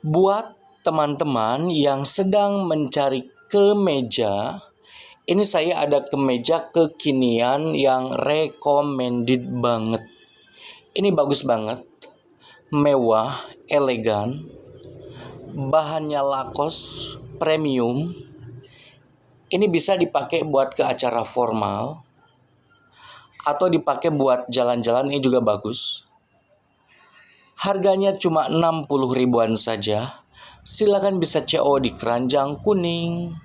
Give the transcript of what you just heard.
Buat teman-teman yang sedang mencari kemeja, ini saya ada kemeja kekinian yang recommended banget. Ini bagus banget, mewah, elegan, bahannya Lacoste premium. Ini bisa dipakai buat ke acara formal atau dipakai buat jalan-jalan, ini juga bagus. Harganya cuma 60 ribuan saja. Silakan bisa CO di Keranjang Kuning.